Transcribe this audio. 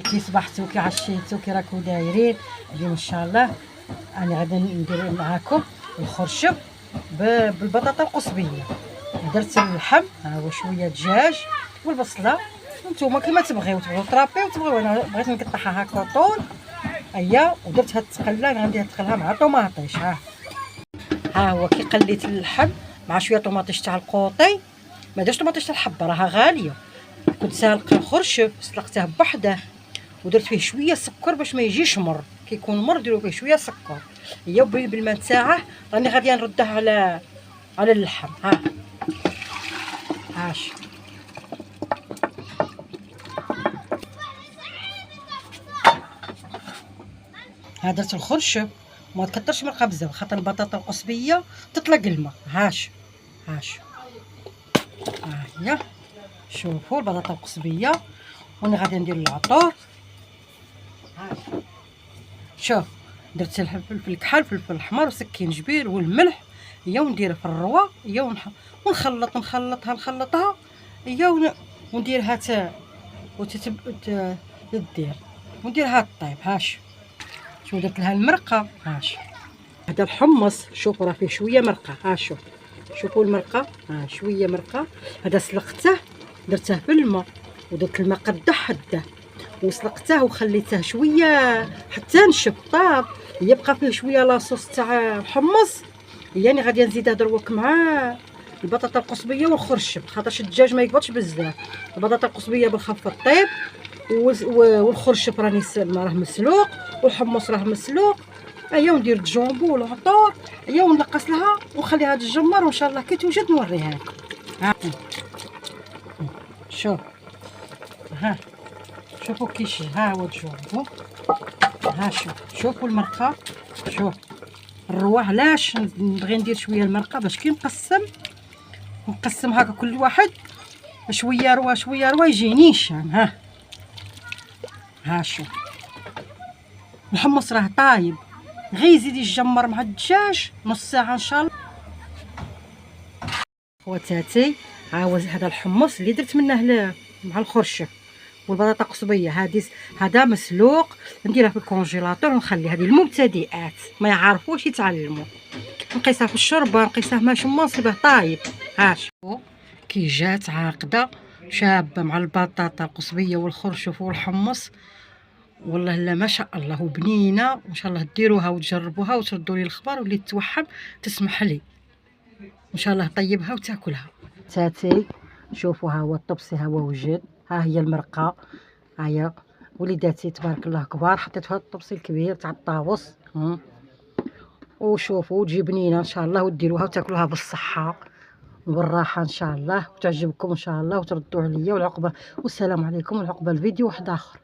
كي صبحتو كي عشيتو كي راكو دايرين. اليوم ان شاء الله انا غادي ندير معاكم الخرشف بالبطاطا القصبيه. درت اللحم، ها هو شويه دجاج والبصله، نتوما كيما تبغيو طرابيو تبغيو. انا بغيت نقطعها هكا طول هيا، ودرت هاد التقله غندير نتقلها مع طوماطيش. ها هو كي قليت اللحم مع شويه طوماطيش تاع القوطي، ما درتش طوماطيش تاع الحبه راها غاليه. كنت سالق الخرشف سلقته بوحده ودرت فيه شويه سكر باش ما يجيش مر. كي يكون مر ديروا فيه شويه سكر. هي بالماء تاعه راني غاديه نردها على اللحم. هاش درت الخرشف، ما تكثرش من الخبزه خاطر البطاطا القصبيه تطلق الماء. هاش ها هي شوفوا البطاطا القصبيه. وانا غادي ندير العطور. شوف درت الفلفل الكحل والفلفل الاحمر وسكينجبير والملح، هي وندير في الروه، هي نخلطها هي ونديرها تدير ونديرها طيب. شو درت لها المرقه. هذا الحمص شوفوا راه فيه شويه مرقه. شوفوا المرقه، شويه مرقه. هذا سلقته درته في الماء ودرت الماء قده حده وسلقته وخليته شويه حتى نشف طاب. يبقى فيه شويه لاصوص تاع الحمص، يعني غادي نزيدها دروك مع البطاطا القصبيه والخرشف خاطرش الدجاج ما يقبضش بزاف. البطاطا القصبيه بالخف الطيب والخرشف راني راه مسلوق والحمص راه مسلوق. هيا وندير الجامبو والعطور، هيا ونقص لها ونخليها تجمر، وان شاء الله كي توجد نوريها لكم. شوف شوفوا كيش. هو الجامبو. شوفوا المرقه. شوف الرواه علاش نبغي ندير شويه المرقه باش كي نقسم هكا كل واحد شويه رواه يجي نيشان. شوف الحمص راه طايب، غير يزيد يتجمر مع الدجاج نص ساعه ان شاء الله. خواتاتي هذا الحمص اللي درت منه مع الخرشف والبطاطا القصبيه هذا مسلوق، نديرها في الكونجيلاتور ونخلي. هذه المبتدئات ما يعرفوش يتعلموا. نقيسها في الشوربه، نقيسها ماشي مناسبه طايب. كي جات عاقده شابه مع البطاطا القصبيه والخرشف والحمص، والله لا ما شاء الله وبنينه. وان شاء الله ديروها وتجربوها وتردوا لي الخبر، واللي توحم تسمح لي ان شاء الله طيبها وتاكلها. تاتي شوفوا ها هو الطبسي، ها هو وجد. ها هي المرقه، هيا وليداتي تبارك الله كبار. حطيت هذا الطبسي الكبير تاع الطاووس. وشوفوا تجي بنينه ان شاء الله، وديروها وتاكلوها بالصحه والراحه ان شاء الله، وتعجبكم ان شاء الله وتردوا عليا. والعقبه والسلام عليكم، والعقبه الفيديو واحد اخر.